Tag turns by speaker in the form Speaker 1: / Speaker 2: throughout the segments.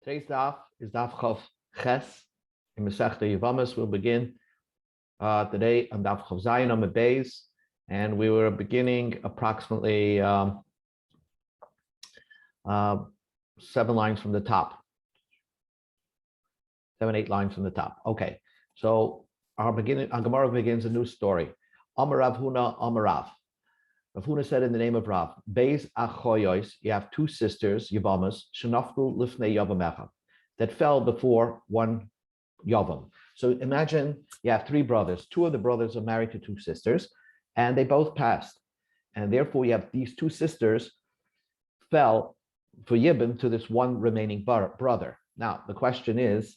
Speaker 1: Today's daf is daf Chav Ches in Masechta Yevamos. We'll begin today on daf Chav Zayin on the Beis, and we were beginning approximately 7 lines from the top, 7-8 lines from the top. Okay, so our Gemara begins a new story. Amar Rav Huna, Amar Rav. Rav Huna said in the name of Rav, Beis Achoyos, you have two sisters, Yevamos, Shenafku Lifnei Yavamecha, that fell before one Yavam. So imagine you have 3 brothers. 2 of the brothers are married to 2 sisters, and they both passed. And therefore you have these 2 sisters fell for Yibam to this one remaining brother. Now, the question is,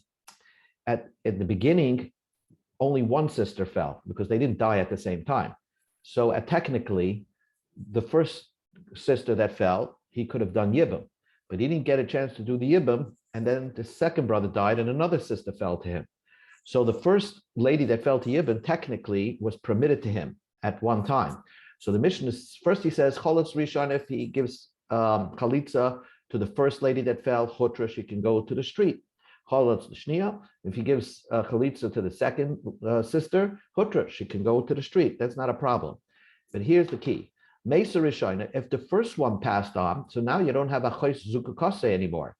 Speaker 1: at the beginning, only one sister fell because they didn't die at the same time. So technically, the first sister that fell, he could have done Yibam, but he didn't get a chance to do the Yibam, and then the second brother died and another sister fell to him. So the first lady that fell to Yibam technically was permitted to him at one time. So the mission is, first he says, Cholitz Rishon, if he gives Chalitza to the first lady that fell, Chutra, she can go to the street. Cholitz Shnia, if he gives Chalitza to the second sister, Chutra, she can go to the street. That's not a problem. But here's the key. Mesa Rishona, if the first one passed on, so now you don't have a Chos Zukukase anymore.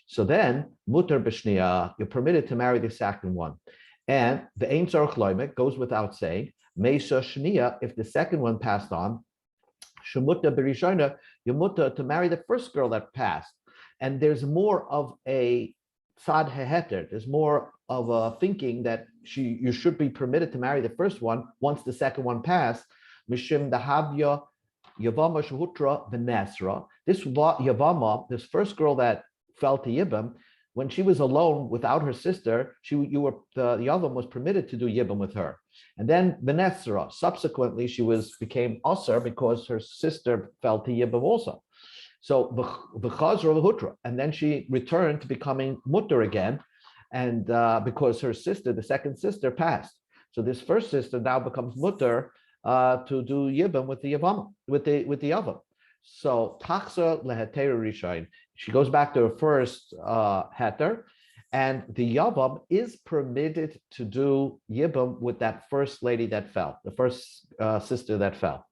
Speaker 1: So then, Mutar B'Shnia, you're permitted to marry the second one. And the Ein Tzarech Loimek goes without saying, Mesa Shnia, if the second one passed on, Shemuta B'Rishona, you're mutar to marry the first girl that passed. And there's more of a Tzad Heheter, there's more of a thinking that you should be permitted to marry the first one once the second one passed. Mishim Dahavya Yavama Shahutra Venesra. This Yavama, this first girl that fell to Yibam, when she was alone without her sister, the Yavam was permitted to do Yibam with her. And then Venesra, subsequently she became Asr because her sister fell to Yibam also. So V'chazra V'hutra, and then she returned to becoming Mutter again, and because her sister, the second sister, passed. So this first sister now becomes Mutter to do Yibam with the Yavam, with the Yavam. So Tachsa leheter Rishain. She goes back to her first heter, and the Yavam is permitted to do Yibam with that first lady that fell, the first sister that fell.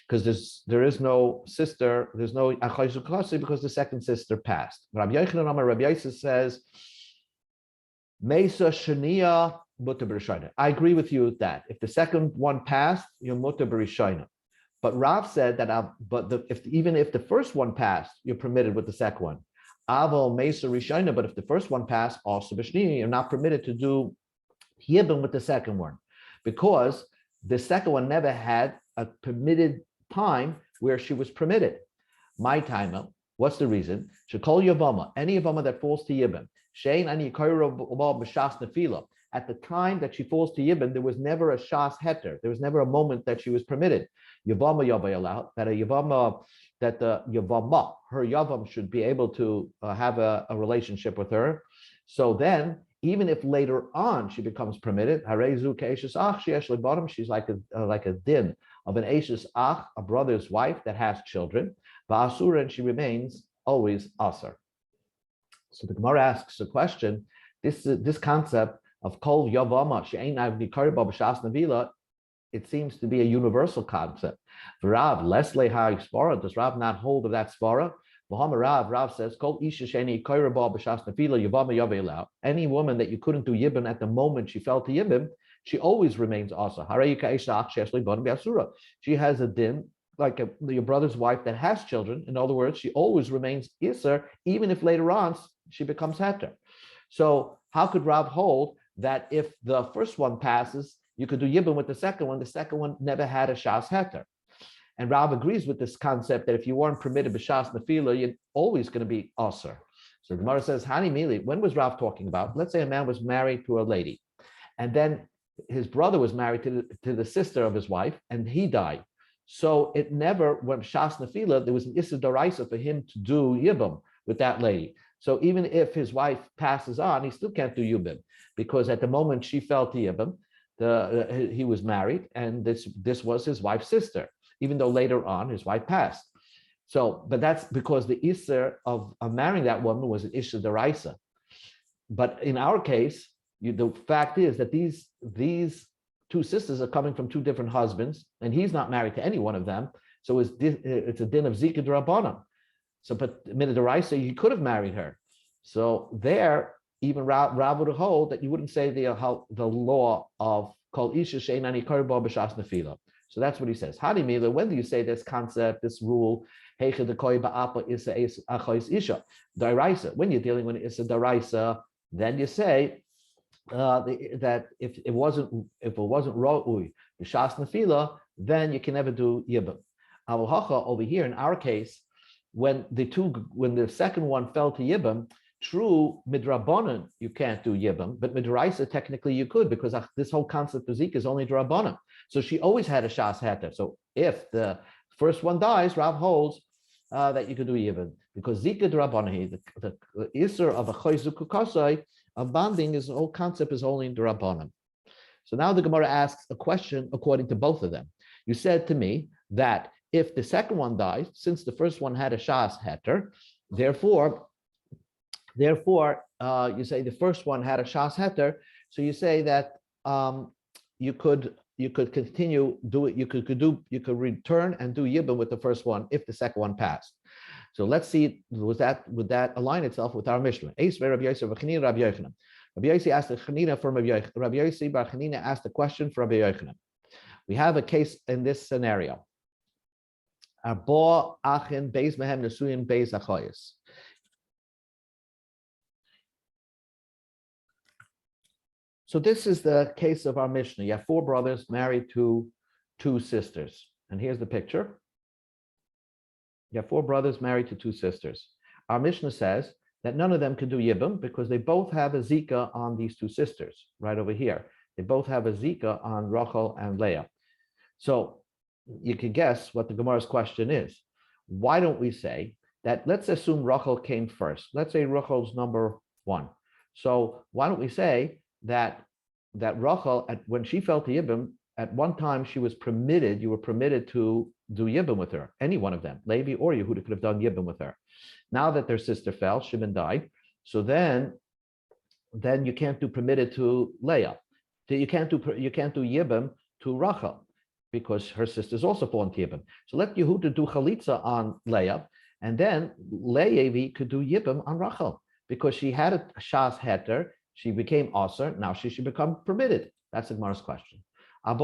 Speaker 1: Because there is no sister, there's no Achai Zukasi because the second sister passed. Rabbi Yochanan Amar Rabbi Yosef says, Mesa Shania Mutter B'Rishayna. I agree with you with that. If the second one passed, you're Mutter B'Rishayna. But Rav said that, even if the first one passed, you're permitted with the second one. Aval Mesa Rishayna, but if the first one passed, also B'Shnia, you're not permitted to do Yibam with the second one, because the second one never had a permitted time where she was permitted. My time, what's the reason? Shekol Yavama, any Yavama that falls to Yibam, Shein ani Kairo B'Shas Nefila. At the time that she falls to Yibam, there was never a Shas Heter. There was never a moment that she was permitted. Yavama Yavayala, that the Yavama, her Yavam should be able to have a relationship with her. So then, even if later on she becomes permitted, she's like a din of an Eishes Ach, a brother's wife that has children, and she remains always Asar. So the Gemara asks a question, this concept of Kol Yavama, it seems to be a universal concept. Rav, Leslie Ha Svara, does Rav not hold of that Svara? Rav says, any woman that you couldn't do Yibam at the moment she fell to Yibam, she always remains Asa. She has a din, like your brother's wife that has children. In other words, she always remains Isser, even if later on she becomes Heter. So how could Rav hold that if the first one passes, you could do Yibam with the second one never had a Shas Heter? And Rav agrees with this concept that if you weren't permitted b'shas nefila, you're always going to be aser. So the Gemara says, Hani Mili, when was Rav talking about? Let's say a man was married to a lady, and then his brother was married to the sister of his wife, and he died. So it never, when b'shas nefila, there was an issa d'oraisa for him to do yibam with that lady. So even if his wife passes on, he still can't do yibam, because at the moment she fell to yibam, he was married, and this was his wife's sister, even though later on his wife passed. So, but that's because the Isser of marrying that woman was an Isser Deraisa. But in our case, the fact is that these two sisters are coming from two different husbands, and he's not married to any one of them. So it's a din of Zika Drabanan. So, but Minadaraisa, you could have married her. So there, even Rav would hold that you wouldn't say the law of Kol Isha Sheinani Karba B'Shas Nefila. So that's what he says. Hadimila, when do you say this concept, this rule, Heicha Dekoi Ba'apa Isa Achois Isha, Daraisa? When you're dealing with Isa Daraisa, then you say that if it wasn't Ra'ui B'Shas Nefila, then you can never do Yibam. Over here in our case, when the second one fell to Yibam, true midrabanan you can't do Yibam, but midraisa technically you could, because this whole concept of Zika is only drabanan. So she always had a shas heter. So if the first one dies, Rav holds that you could do Yibam, because Zika drabanan, the isser of a choyzuku kasai of bonding, is the whole concept is only drabanan. So now the Gemara asks a question according to both of them. You said to me that if the second one dies, since the first one had a shas heter, therefore, you say the first one had a shas heter, so you say that you could continue do it. You could return and do yibum with the first one if the second one passed. So let's see, would that align itself with our Mishnah? Rabbi Yossi asked the Chanina from Rabbi Yossi Bar Chanina asked the question for Rabbi Yochanan. We have a case in this scenario. Arbo achin beis mehem nesuyin beis achoyes. So this is the case of our Mishnah. You have four brothers married to two sisters. And here's the picture. You have four brothers married to two sisters. Our Mishnah says that none of them can do Yibam because they both have a Zika on these two sisters, right over here. They both have a Zika on Rachel and Leah. So you can guess what the Gemara's question is. Why don't we say that, let's assume Rachel came first. Let's say Rachel's number one. So why don't we say that Rachel, when she fell to Yibam, at one time you were permitted to do Yibam with her, any one of them, Levi or Yehuda could have done Yibam with her. Now that their sister fell, Shimon died, so then you can't do permitted to Leah. You can't do Yibam to Rachel, because her sisters also fall into Yibam. So let Yehuda do Chalitza on Leah, and then Levi could do Yibam on Rachel, because she had a Shas Heter, she became Aser, now she should become permitted. That's the Gemara's question. You can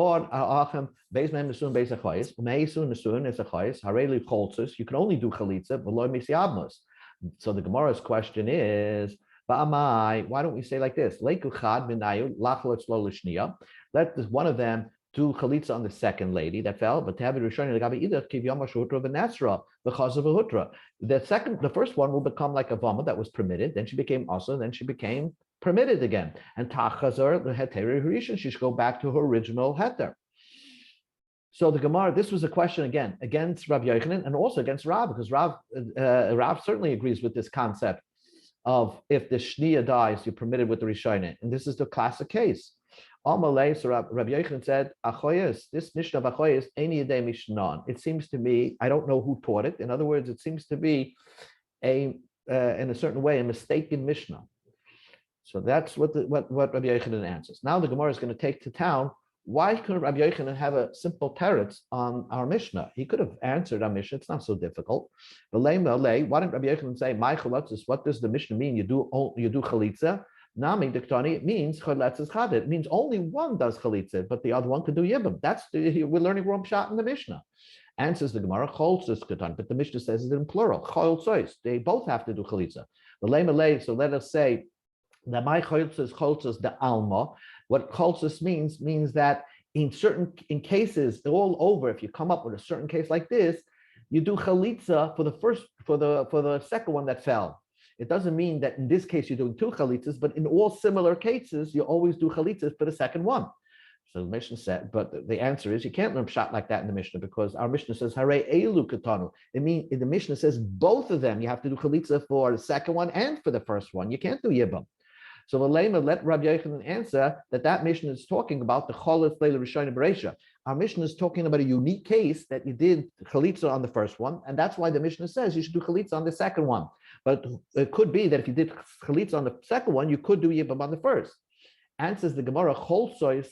Speaker 1: only do Chalitza, so the Gemara's question is, why don't we say like this? Let this one of them do Chalitza on the second lady that fell, but to have it the first one will become like a Vama that was permitted, then she became also, then she became permitted again. And Tachazar, the Heteri Harishan, she should go back to her original Heter. So the Gemara, this was a question again against Rabbi Yochanan and also against Rav, because Rav certainly agrees with this concept of if the Shniya dies, you're permitted with the Rishonah. And this is the classic case. Amalei, so Rabbi Yochanan said, Achoyes, this Mishnah of Achoyes, Eini Yedei Mishnan. It seems to me, I don't know who taught it. In other words, it seems to be in a certain way, a mistaken Mishnah. So that's what Rabbi Yochanan answers. Now the Gemara is going to take to town. Why couldn't Rabbi Yochanan have a simple teretz on our Mishnah? He could have answered our Mishnah. It's not so difficult. But why didn't Rabbi Yochanan say, "My chalatzis"? What does the Mishnah mean? You do chalitza. Nami diktani. It means chalatzis chad. It means only one does chalitza, but the other one could do yibam. We're learning wrong shot in the Mishnah. Answers the Gemara, cholzos katan, but the Mishnah says it in plural. Cholzos. They both have to do chalitza. So let us say that my cholzos the alma. What cholzos means that in cases all over, if you come up with a certain case like this, you do chalitza for the second one that fell. It doesn't mean that in this case you're doing two chalitzas, but in all similar cases you always do chalitzas for the second one. So the Mishnah said, but the answer is you can't learn shot like that in the Mishnah, because our Mishnah says Hare Elu Katanu. It means the Mishnah says both of them you have to do chalitza for the second one and for the first one. You can't do yibam. So Valema let Rabbi Yochanan answer that Mishnah is talking about the Cholet Leila Rishona Bereisha. Our Mishnah is talking about a unique case that you did chalitza on the first one, and that's why the Mishnah says you should do chalitza on the second one. But it could be that if you did chalitza on the second one, you could do yibam on the first. Answers the Gemara, Chol Sois.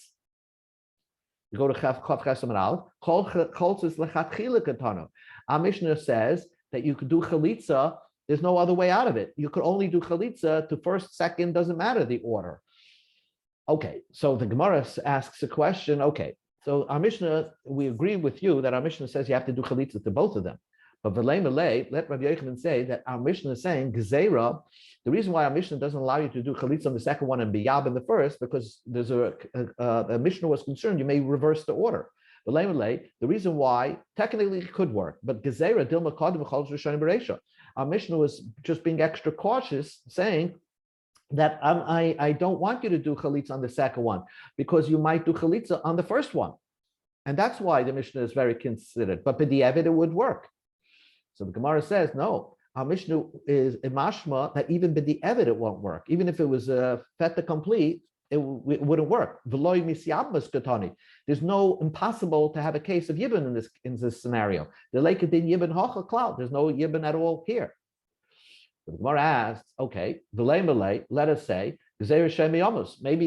Speaker 1: You go to Chav Chesam Al. Chol Sois lechatchila katana. Our Mishnah says that you could do chalitza. There's no other way out of it. You could only do chalitza to first, second, doesn't matter the order. Okay, so the Gemara asks a question. Okay, so our Mishnah, we agree with you that our Mishnah says you have to do chalitza to both of them. But let Rabbi Yochanan say that our Mishnah is saying Gezerah. The reason why our Mishnah doesn't allow you to do chalitza on the second one and biyab in the first, because there's a Mishnah was concerned you may reverse the order. But the reason why technically it could work, but Gezerah dilma kadim v'chol rishon bereisha. Our Mishnah was just being extra cautious, saying that I don't want you to do chalitza on the second one because you might do chalitza on the first one, and that's why the Mishnah is very considerate. But b'di'evid it would work. So the Gemara says, no, our Mishnah is a mashma that even b'di'evid it won't work. Even if it was a feta complete, it wouldn't work. There's no impossible to have a case of yibun in this scenario. The lake din yibun hacha cloud. There's no yibun at all here. So the Gemara asks, okay, let us say, maybe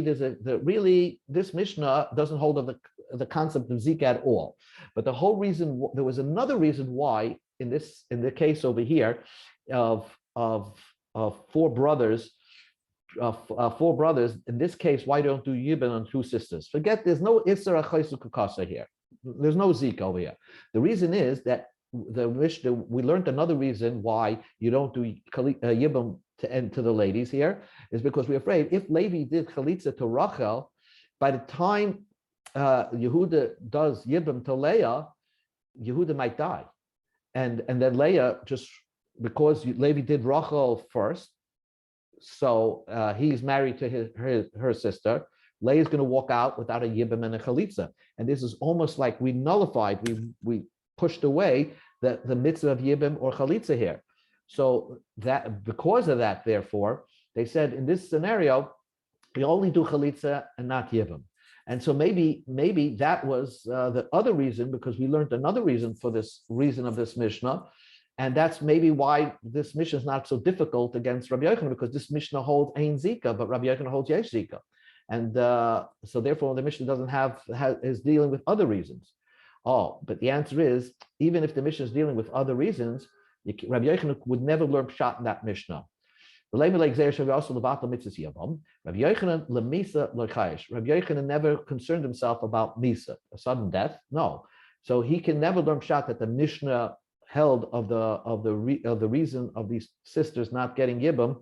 Speaker 1: this Mishnah doesn't hold of the concept of zika at all. But the whole reason, there was another reason why in the case over here of four brothers, in this case, why don't do yibin on two sisters? Forget, there's no isra chaysu kukasa here. There's no zika over here. The reason is that we learned another reason why you don't do yibam to the ladies here is because we're afraid if Levi did chalitza to Rachel, by the time Yehuda does yibam to Leah, Yehuda might die, and then Leah, just because Levi did Rachel first, so he's married to her sister. Leah is going to walk out without a yibam and a chalitza, and this is almost like we nullified, we pushed away the mitzvah of yibam or chalitza here. So that because of that, therefore, they said in this scenario, we only do chalitza and not yibam. And so maybe that was the other reason, because we learned another reason for this reason of this Mishnah. And that's maybe why this Mishnah is not so difficult against Rabbi Yochanan, because this Mishnah holds Ein Zika, but Rabbi Yochanan holds Yesh Zika. And so therefore the Mishnah doesn't is dealing with other reasons. Oh, but the answer is, even if the Mishnah is dealing with other reasons, Rabbi Yochanan would never learn pshat in that Mishnah. Rabbi Yochanan never concerned himself about misa, a sudden death. No, so he can never learn pshat that the Mishnah held of the reason of these sisters not getting yibam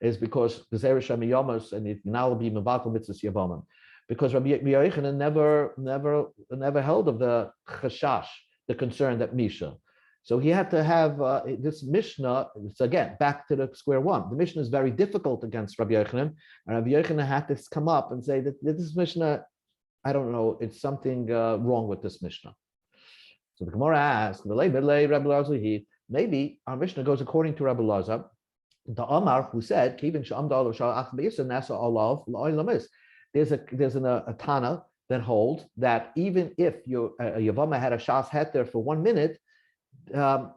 Speaker 1: is because Gezeira Yomi Yevamos and it now will be mevatel mitzvahs yavamim. Because Rabbi Yochanan never held of the chashash, the concern that Misha. So he had to have this Mishnah. It's again back to the square one. The Mishnah is very difficult against Rabbi Yochanan, and Rabbi Yochanan had to come up and say that this Mishnah, I don't know, it's something wrong with this Mishnah. So the Gemara asks, maybe our Mishnah goes according to Rabbi Lazar, the Amar who said, there's a Tana that holds that even if your Yavama had a Shas Heter for 1 minute, but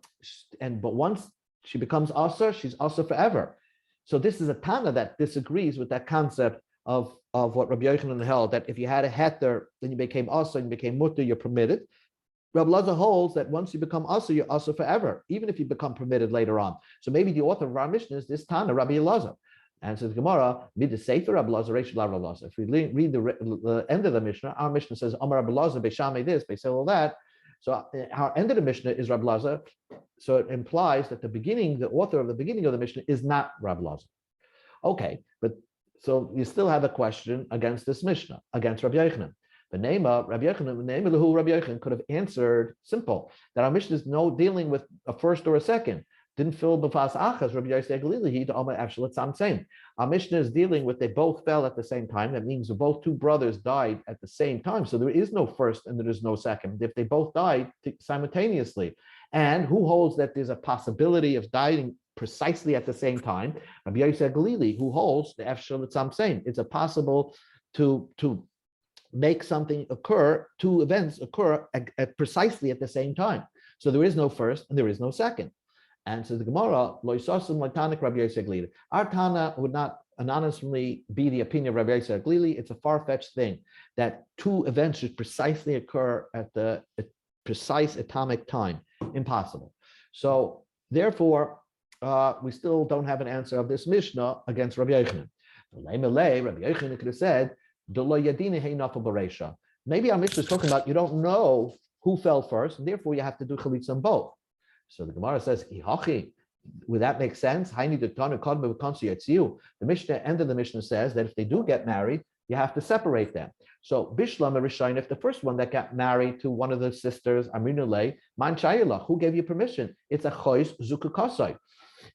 Speaker 1: once she becomes Asa, she's Asa forever. So this is a Tana that disagrees with that concept of what Rabbi Yochanan held, that if you had a Heter, then you became Asa and you became Mutter, you're permitted. Rabbi Lazar holds that once you become Asa, you're Asa forever, even if you become permitted later on. So maybe the author of our Mishnah is this Tana, Rabbi Lazar. And says Gemara, mid the Sefer Rabbi Lazar, Rabbi Lazar. If we read the end of the Mishnah, our Mishnah says Amar Rabbi Lazar, Beishame this, Beisel all that. So our end of the Mishnah is Rabbi Lazar. So it implies that the author of the beginning of the Mishnah is not Rabbi Lazar. Okay, but so you still have a question against this Mishnah, against Rabbi Yochanan. The name of Rabbi Yochanan could have answered simple, that our Mishnah is no dealing with a first or a second. Didn't fill b'fas achas Rabbi Yosef Galili to Amar Avshalat Samsein. Our Mishnah is dealing with they both fell at the same time. That means both two brothers died at the same time. So there is no first and there is no second. If they both died simultaneously, and who holds that there's a possibility of dying precisely at the same time. Rabbi Yosef Galili, who holds the Efshel Tzam saying it's possible to make something occur, two events occur at precisely at the same time. So there is no first and there is no second. And says the Gemara, our Tana would not anonymously be the opinion of Rabbi Yosef Glili. It's a far-fetched thing that two events should precisely occur at the precise atomic time. Impossible. So therefore, we still don't have an answer of this Mishnah against Rabbi Yochanan. Rabbi Yochanan could have said, maybe our Mishnah is talking about you don't know who fell first, and therefore you have to do chalitza on both. So the Gemara says, would that make sense? The Mishnah, end of the Mishnah says that if they do get married, you have to separate them. So Bishlam Rishayin, if the first one that got married to one of the sisters, Aminulay, Man Chayilach, who gave you permission? It's a chois zukukasai.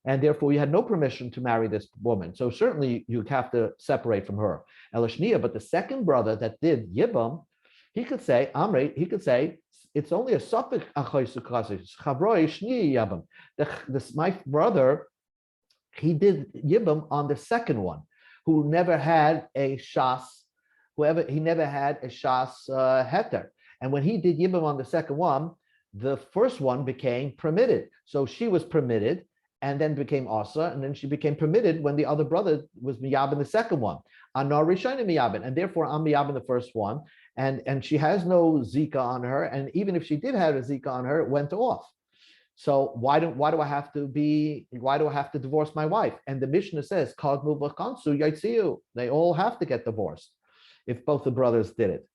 Speaker 1: And therefore you had no permission to marry this woman. So certainly you have to separate from her. Elishnia, but the second brother that did Yibam, he could say, Amri, he could say, it's only a suffix. My brother, he did Yibam on the second one, who never had a shas, he never had a shas heter. And when he did Yibam on the second one, the first one became permitted. So she was permitted and then became asa, and then she became permitted when the other brother was miyab in the second one. Anar Rishayna miyabin, and therefore I'm miyab in the first one, and she has no zika on her, and even if she did have a zika on her, it went off. So why do I have to divorce my wife? And the Mishnah says, they all have to get divorced if both the brothers did it.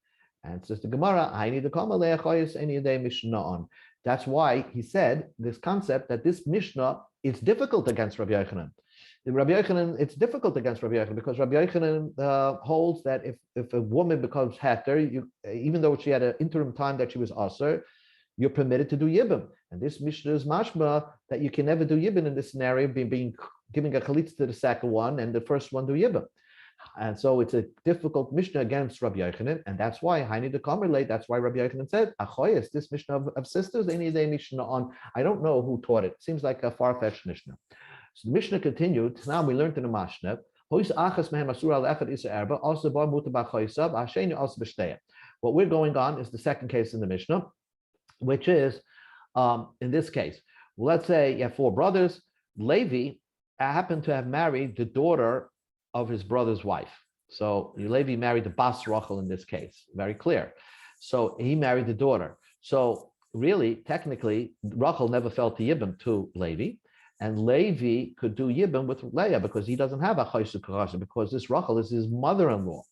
Speaker 1: And says the Gemara, I need to come any day Mishnah on. That's why he said this concept that this Mishnah is difficult against Rabbi Yochanan. It's difficult against Rabbi Yochanan because Rabbi Yochanan holds that if a woman becomes heter, even though she had an interim time that she was aser, you're permitted to do yibum. And this Mishnah is mashma that you can never do yibum in this scenario, giving a chalitza to the second one and the first one do yibum. And so it's a difficult Mishnah against Rabbi Yochanan, and that's why Haini de Kamerle, that's why Rabbi Yochanan said, Achoyes, this Mishnah of sisters, they need a Mishnah on. I don't know who taught it. Seems like a far-fetched Mishnah. So the Mishnah continued. Now we learned in the Mashnev, what we're going on is the second case in the Mishnah, which is, in this case, let's say you have four brothers. Levi happened to have married the daughter of his brother's wife. So Levi married the Bas Rachel in this case, very clear. So he married the daughter. So really, technically, Rachel never fell to Yibam to Levi, and Levi could do Yibam with Leah because he doesn't have a Chaysu Karasha, because this Rachel is his mother-in-law.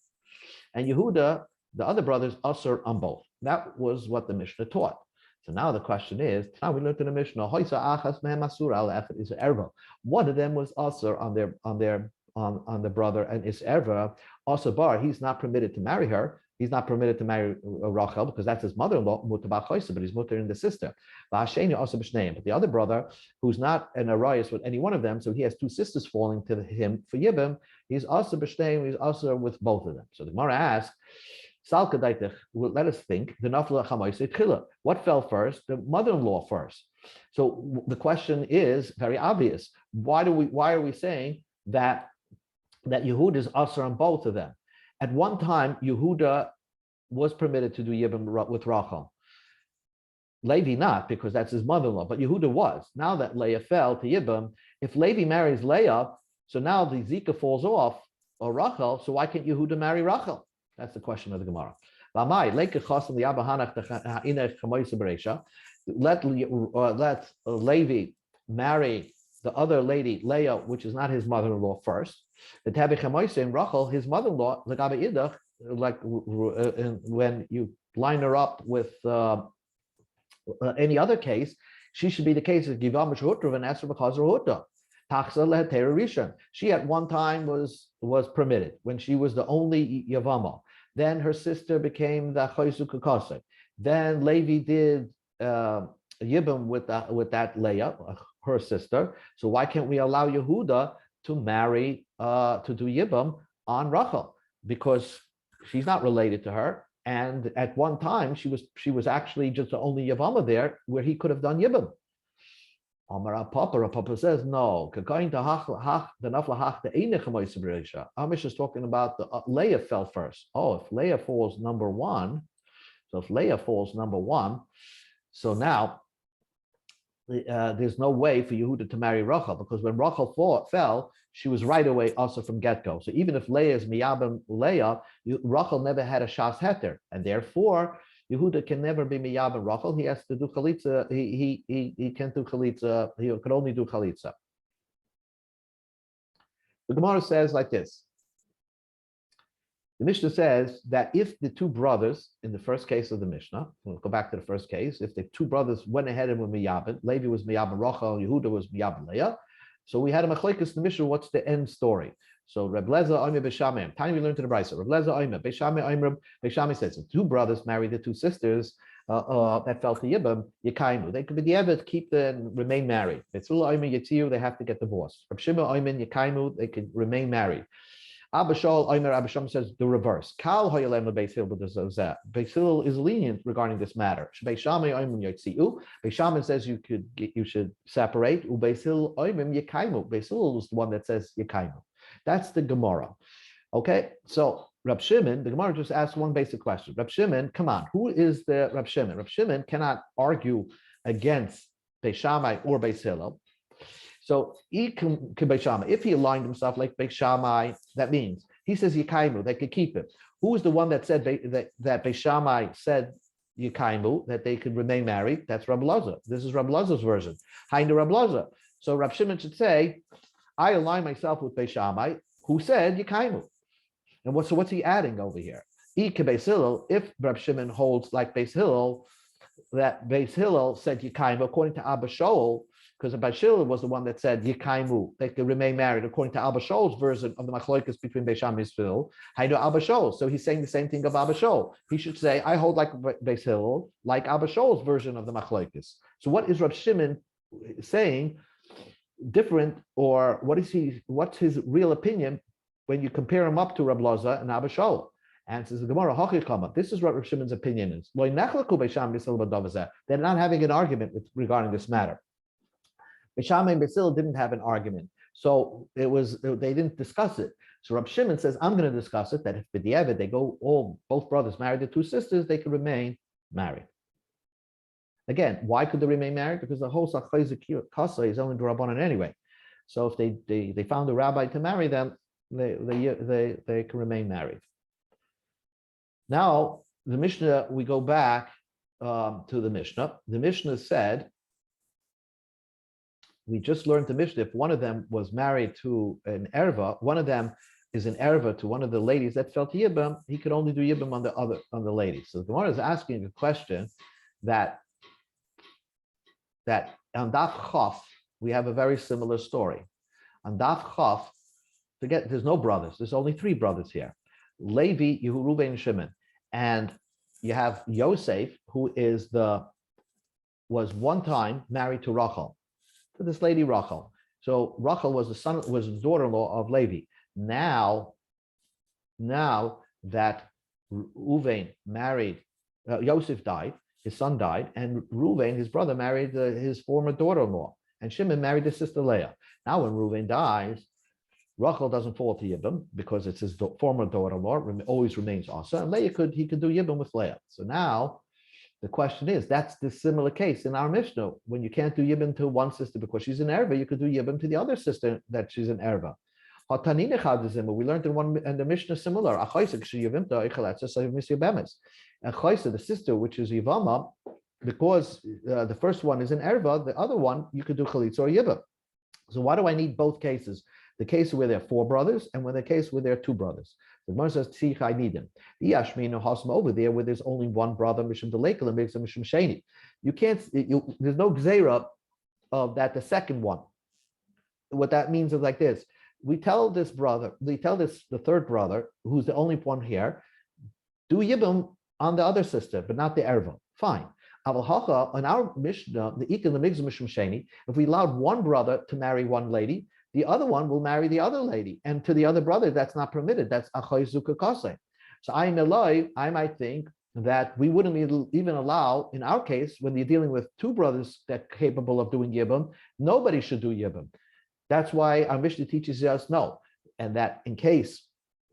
Speaker 1: And Yehuda, the other brothers, usher on both. That was what the Mishnah taught. So now the question is, now we learned in the Mishnah, one of them was usher on the brother, and is ever also bar. He's not permitted to marry her. He's not permitted to marry Rachel because that's his mother-in-law, but he's mutter in the sister. But the other brother, who's not an arayas with any one of them, so he has two sisters falling to him for Yibam, he's also b'shneim, he's also with both of them. So the Gemara asks, let us think, what fell first? The mother-in-law first. So the question is very obvious. Why are we saying that Yehuda is asur on both of them? At one time, Yehuda was permitted to do Yibam with Rachel. Levi not, because that's his mother-in-law, but Yehuda was. Now that Leah fell to Yibam, if Levi marries Leah, so now the Zika falls off, or Rachel, so why can't Yehuda marry Rachel? That's the question of the Gemara. Let Levi marry the other lady, Leah, which is not his mother-in-law first. The Tabi Chamoise and Rachel, his mother-in-law, like when you line her up with any other case, she should be the case of Givam Shutruv and Esra B'Chazar Hutta. Tachsa Lehetera Rishon. She at one time was permitted when she was the only Yavama. Then her sister became the Chayzu Kakase. Then Levi did Yibam with that Leah, her sister. So why can't we allow Yehuda to marry, to do Yibam on Rachel? Because she's not related to her. And at one time, she was actually just the only Yavama there where he could have done Yibam. Amar Papa says no. The Amish is talking about the Leah fell first. Oh, if Leah falls number one, so now there's no way for Yehuda to marry Rachel, because when Rachel fell, she was right away also from get-go. So even if Leah is miyabim Leah, Rachel never had a shas heter, and therefore Yehuda can never be miyabim Rachel. He has to do chalitza. He can't do chalitza. He could only do chalitza. The Gemara says like this. The Mishnah says that if the two brothers, in the first case of the Mishnah, we'll go back to the first case, if the two brothers went ahead and were miyabin, Levi was miyabin Rachel, Yehuda was miyabin Leah, so we had a machlekes in the Mishnah, what's the end story? So Reb Lezer Omer Beishamim, time we learned to the Brisa, Reb Lezer Omer Beishamim says, if two brothers married the two sisters that fell to Yibam, Yekaimu, they could be the Eved, keep and remain married. Betzul Omer Yetziu, they have to get divorced. Reb Shimon Omer Yekaimu, they could remain married. Abba Sham says the reverse. Kal Hoyalem Beis Hillel Beis Hillel is lenient regarding this matter. Beis Shammai says you should separate. Beis Hillel Beis Hillel is the one that says Yekaimu. That's the Gemara. Okay, so Rab Shimon, the Gemara just asked one basic question. Rab Shimon, come on, who is the Rab Shimon? Rab Shimon cannot argue against Beis Shammai or Beis Hillel. So if he aligned himself like Beis Shammai, that means he says Yekaimu, they could keep it. Who is the one that said that Beis Shammai said Yekaimu, that they could remain married? That's Rab Lazar. This is Rab Lazar's version. Hainu Rab Lazar. So Rab Shimon should say, I align myself with Beis Shammai, who said Yekaimu. And what's he adding over here? If Rab Shimon holds like Beis Hillel, that Beis Hillel said Yekaimu, according to Abba Shaul, because Abba Shaul was the one that said Yekaimu, they could remain married, according to Abba Shaul's version of the machlokas between Beis Shammai and Beis Hillel. I know Abba Shaul, so he's saying the same thing of Abba Shaul. He should say, I hold like Beis Hillel, like Abba Shaul's version of the machlokas. So what is Rab Shimon saying different, or what's his real opinion when you compare him up to Rab Lazar and Abba Shaul? Answers the Gemara, this is what Rab Shimon's opinion is. They're not having an argument regarding this matter. Beis Shammai and Beis Hillel didn't have an argument, so they didn't discuss it. So Rab Shimon says, I'm going to discuss it, that if b'diavad they both brothers married the two sisters, they could remain married. Again, why could they remain married? Because the whole Sachayzik Kasa is only D'Rabbanan anyway. So if they found a rabbi to marry them, they can remain married. Now the Mishnah, we go back to the Mishnah. The Mishnah said, we just learned the Mishnah, if one of them was married to an erva, one of them is an erva to one of the ladies that fell to Yibam, he could only do Yibam on the ladies. So the Gemara is asking a question that on Daf Chaf, we have a very similar story. On Daf Chaf, there's no brothers, there's only three brothers here. Levi, Yehu, Reuben, and Shimon. And you have Yosef, who was one time married to Rachel, to this lady Rachel. So Rachel was the daughter-in-law of Levi. Now that Reuven married, Yosef died, his son died, and Reuven, his brother, married his former daughter-in-law, and Shimon married his sister Leah. Now when Reuven dies, Rachel doesn't fall to Yibam because it's his former daughter-in-law, always remains Asa, and Leah he could do Yibam with Leah. So now the question is, that's the similar case in our Mishnah. When you can't do Yibam to one sister because she's an erva, you could do Yibam to the other sister that she's an erva. We learned in the Mishnah similar. The sister, which is Yivama, because the first one is an erva, the other one you could do chalitza or Yibam. So why do I need both cases? The case where there are four brothers and the case where there are two brothers. The Gemara says, I need them. Over there where there's only one brother, Mishum Delekel and Mishum Sheni. You can't, there's no gzeira of that, the second one. What that means is like this. The third brother, who's the only one here, do Yibam on the other sister, but not the erva. Fine. Aval in our Mishnah, the Ikan the Migzum Mishum Sheni, if we allowed one brother to marry one lady, the other one will marry the other lady, and to the other brother, that's not permitted. That's Achay Zuka Kase. So I might think that we wouldn't even allow, in our case, when you're dealing with two brothers that are capable of doing Yibam, nobody should do Yibam. That's why our Mishnah teaches us no, and that in case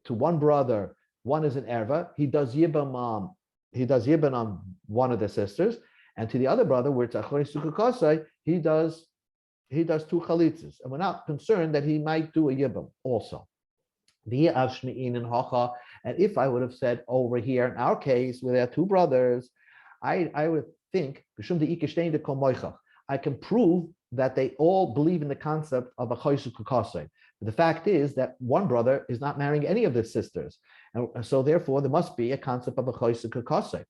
Speaker 1: to one brother, one is an erva, he does Yibam on one of the sisters, and to the other brother, where it's Achorei Sukkah, he does two chalitzas, and we're not concerned that he might do a Yibam also. And if I would have said over here in our case where there are two brothers, I would think I can prove that they all believe in the concept of a choisu kukasei. The fact is that one brother is not marrying any of the sisters, and so therefore there must be a concept of a choisu kukasei.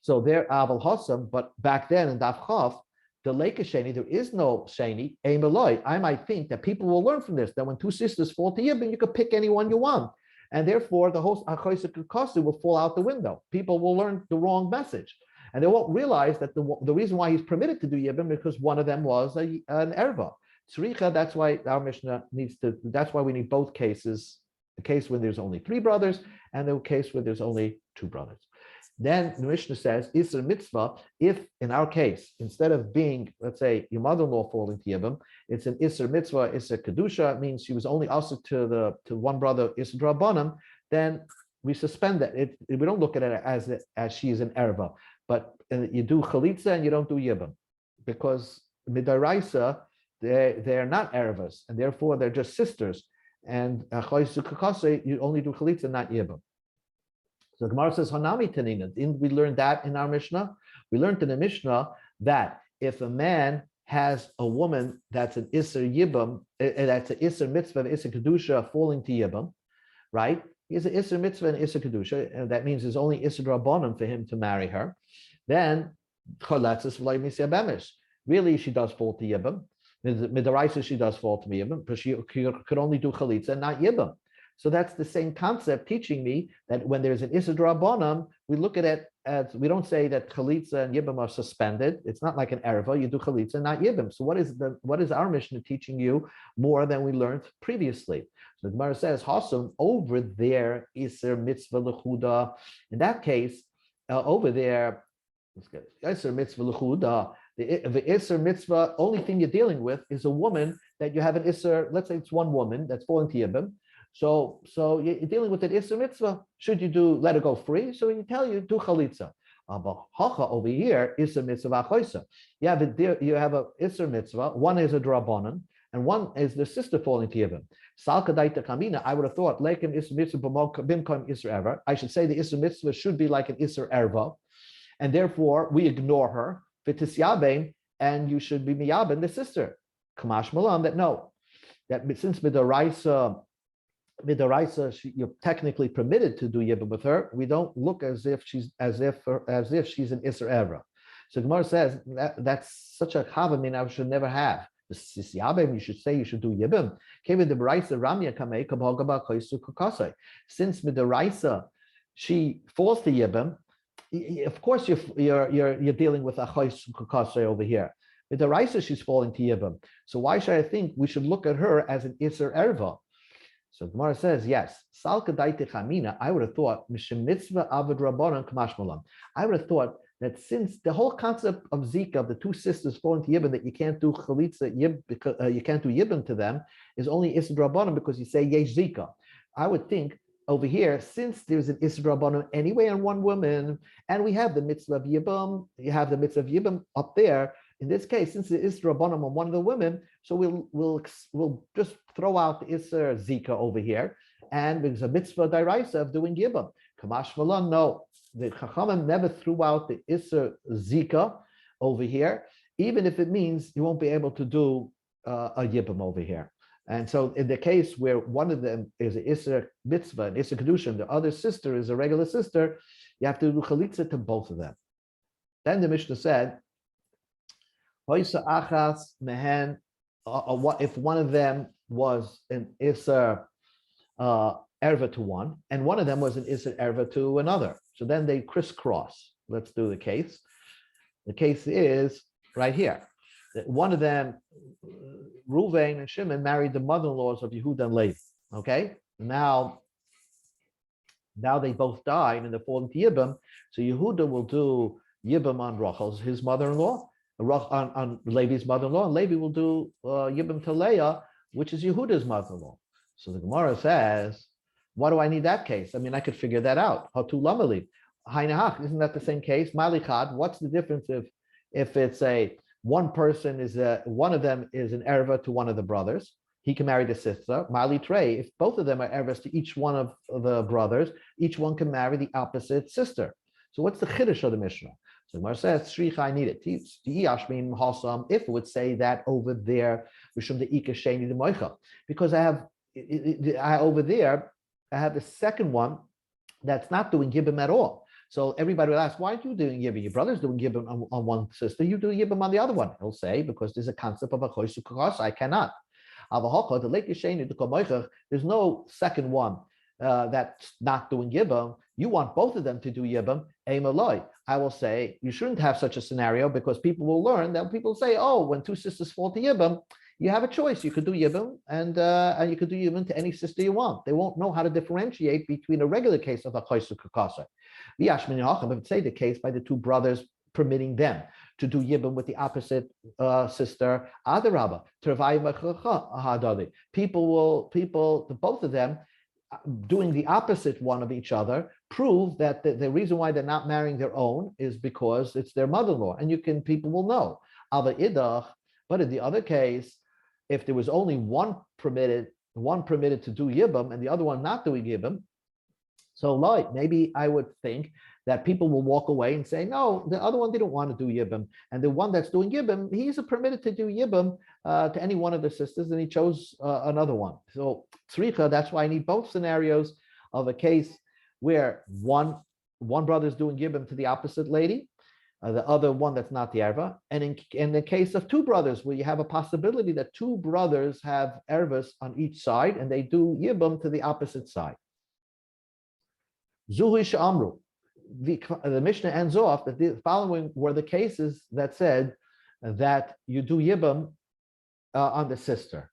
Speaker 1: So there aval hasam, but back then in Daf Chav, the Leka Sheni, there is no Sheni, Emeloi. I might think that people will learn from this, that when two sisters fall to Yibam, you could pick anyone you want. And therefore, the whole Achoisa Kukosu will fall out the window. People will learn the wrong message. And they won't realize that the reason why he's permitted to do Yibam because one of them was an Erva. Tzricha, that's why our Mishnah that's why we need both cases, the case when there's only three brothers and the case where there's only two brothers. Then the Mishnah says, Isser mitzvah, if in our case, instead of being, let's say, your mother-in-law falling to Yibam, it's an Isser mitzvah, Isser kedusha, means she was only also to one brother, Isser drabanan, then we suspend that. We don't look at it as she is an erva, but you do chalitza and you don't do Yibam, because midaraisa, they're not ervas, and therefore they're just sisters, and you only do chalitza, not Yibam. So the Gemara says, Hanami Tanina. Didn't we learn that in our Mishnah? We learned in the Mishnah that if a man has a woman that's an Isser Yibam, that's an Isser Mitzvah, Isser Kedusha falling to Yibam, right? He's an Isser Mitzvah and Isser Kedusha, and that means there's only Isser Rabbanim for him to marry her. Then, really, she does fall to Yibam. Midaraisa, she does fall to Yibam, but she could only do Chalitza and not Yibam. So that's the same concept teaching me that when there's an Issa Drabanam, we look at it as, we don't say that Chalitza and Yibam are suspended. It's not like an Erva, you do Chalitza and not Yibam. So what is our Mishnah teaching you more than we learned previously? So the Gemara says, Hasam, over there, Isser Mitzvah Lechuda. In that case, over there, Isser Mitzvah Lechuda, the Isser Mitzvah, only thing you're dealing with is a woman that you have an Isser, let's say it's one woman that's falling to Yibam. So you're dealing with an Isser Mitzvah. Should you let it go free? So you do Chalitza. But Hacha over here, Isser Mitzvah Achoisa. You have a Isser Mitzvah, one is a Drabanan, and one is the sister falling to Yibam. Salka Daita Kamina, I would have thought, Lekim Isser Mitzvah Bimkom Isser Erva. I should say the Isser Mitzvah should be like an Isser Erva, and therefore we ignore her, Vitis Yabein, and you should be Miyaben, the sister. Kamash Malam, that no. That since Midaraisa, you're technically permitted to do Yibam with her. We don't look as if she's an Isser Evra. So Gemara says that's such a chavamin I should never have. The Sisyabim, you should say you should do Yibam. Since Midaraisa, she falls to Yibam. Of course, you're dealing with a choice kukasei over here. Midaraisa, she's falling to Yibam. So why should I think we should look at her as an Isser Erva? So Gemara says, yes, Salka Daite Chamina, I would have thought, Mishim Mitzvah Avad Rabbanan Kamash Malam. I would have thought that since the whole concept of Zika, the two sisters falling to Yibam, that you can't do Chalitza because you can't do Yibam to them, is only Isra Rabbanan because you say Yesh Zika. I would think over here, since there's an Isra Rabbanan anyway on one woman, and we have the Mitzvah of Yibam, you have the Mitzvah of Yibam up there. In this case, since it is Rabbanim on one of the women, so we'll just throw out the Isser Zika over here, and there's a mitzvah diraisa of doing Yibam. Kamash Malon, no, the Chachamim never threw out the Isser Zika over here, even if it means you won't be able to do a Yibam over here. And so in the case where one of them is an Isser Mitzvah, an Isser Kedusha, and the other sister is a regular sister, you have to do Chalitza to both of them. Then the Mishnah said, if one of them was an Isser Erva to one, and one of them was an Isser Erva to another. So then they crisscross. Let's do the case. The case is right here. One of them, Ruvain and Shimon, married the mother-in-laws of Yehuda and Levi. Okay? Now, Now they both died and they're falling to Yibam. So Yehuda will do Yibam on Rachel's, his mother-in-law, on Levi's mother-in-law, and Levi will do Yibam to Leah, which is Yehuda's mother-in-law. So the Gemara says, why do I need that case? I mean, I could figure that out. Hatu lamali, hainahach. Isn't that the same case? Malichad. What's the difference if it's a one person is one of them is an erva to one of the brothers? He can marry the sister. Mali trey. If both of them are ervas to each one of the brothers, each one can marry the opposite sister. So what's the chiddush of the Mishnah? So Gemara says, "Shricha, I need it." If it would say that over there, because I over there, I have the second one that's not doing Yibam at all. So everybody will ask, why are you doing Yibam? Your brother's doing Yibam on one sister, you do Yibam on the other one. He'll say, because there's a concept of a choisukakos, I cannot. There's no second one that's not doing Yibam. You want both of them to do Yibam, Eimaloi. I will say, you shouldn't have such a scenario because people will learn that people say, oh, when two sisters fall to Yibam, you have a choice. You could do Yibam and you could do Yibam to any sister you want. They won't know how to differentiate between a regular case of a choisu kakasa. If say the case by the two brothers permitting them to do Yibam with the opposite sister, Adarabba, both of them doing the opposite one of each other prove that the reason why they're not marrying their own is because it's their mother-in-law, and people will know. But in the other case, if there was only one permitted to do Yibam and the other one not doing Yibam, so maybe I would think that people will walk away and say, no, the other one didn't want to do Yibam, and the one that's doing Yibam, he's permitted to do Yibam to any one of the sisters, and he chose another one. So tzricha, that's why I need both scenarios of a case where one brother is doing Yibam to the opposite lady, the other one that's not the erva, and in the case of two brothers, where you have a possibility that two brothers have ervas on each side, and they do Yibam to the opposite side. Zuhi Amru. The Mishnah ends off that the following were the cases that said that you do Yibam on the sister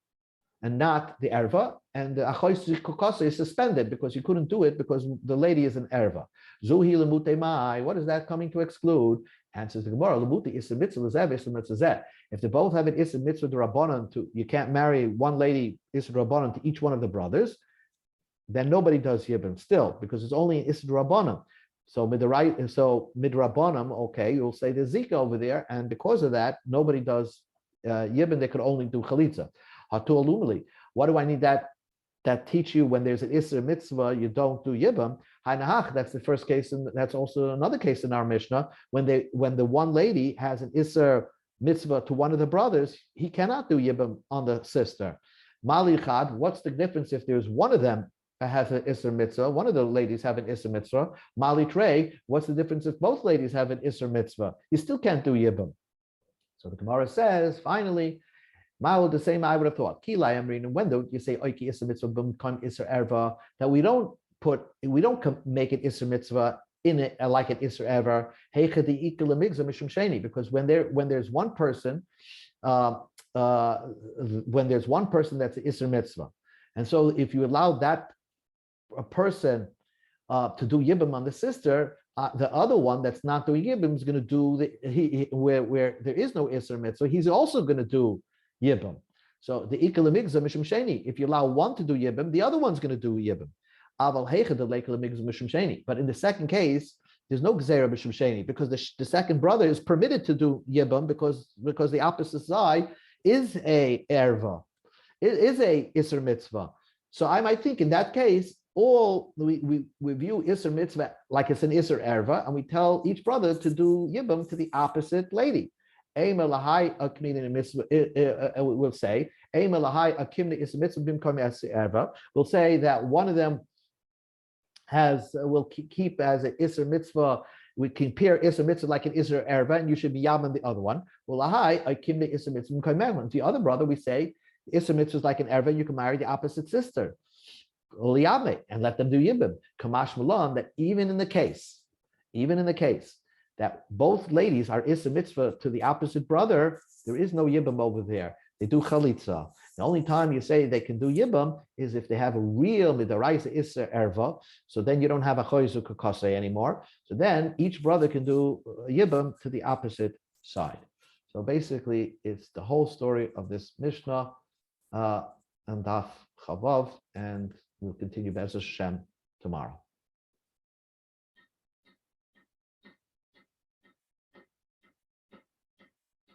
Speaker 1: and not the erva, and the achois kokasa is suspended because you couldn't do it because the lady is an erva. Zuhi lemute mai. What is that coming to exclude? Answers the Gemara: Lemute is a mitzvah lezev, is a mitzvah. If they both have an is a mitzvah rabbanon to, you can't marry one lady is rabbanon to each one of the brothers, then nobody does Yibam still because it's only an is rabbanon. So midrabanim, okay, you'll say there's Zika over there, and because of that, nobody does Yibam. They could only do Chalitza. Hatu alumili. What do I need that teach you when there's an Isser mitzvah, you don't do Yibam? Hainahach, that's the first case, and that's also another case in our Mishnah. When the one lady has an Isser mitzvah to one of the brothers, he cannot do Yibam on the sister. Malichad, what's the difference if there's one of them has an Isser mitzvah, one of the ladies have an Isser mitzvah? Mali trey, what's the difference if both ladies have an Isser mitzvah? You still can't do Yibam. So the Gemara says, finally, Ma'ul the same I would have thought. Kila Amrin, and when you say Oiki Isser mitzvah become Isser erva, that we don't make it Isser mitzvah in it like an Isser erva. Because when there's one person, when there's one person that's an Isser mitzvah, and so if you allow that a person to do Yibam on the sister, the other one that's not doing Yibam is going to do where there is no Isser mitzvah, he's also going to do Yibam. So the ikalamigza mishum sheni. If you allow one to do Yibam, the other one's going to do Yibam. Aval heicha the leikalamigza mishum sheni. But in the second case, there's no gzera mishum sheni because the second brother is permitted to do Yibam because the opposite side is a erva. It is a Isser mitzvah. So I might think in that case, we view Isser mitzvah like it's an Isser erva, and we tell each brother to do Yibam to the opposite lady. We'll say, we'll say that one of them will keep as an Isser mitzvah. We compare Isser mitzvah like an Isser erva, and you should be yaman the other one. The other brother, we say, Isser mitzvah is like an erva, you can marry the opposite sister. And let them do Yibam. Kamash Malan, that even in the case that both ladies are Isser mitzvah to the opposite brother, there is no Yibam over there. they do chalitza. The only time you say they can do yibam is if they have a real midaraisa isser erva. So then you don't have a choyzu kakase anymore. So then each brother can do yibam to the opposite side. So basically, it's the whole story of this Mishnah and Daf Chavav, and we'll continue Be'ez Hashem tomorrow.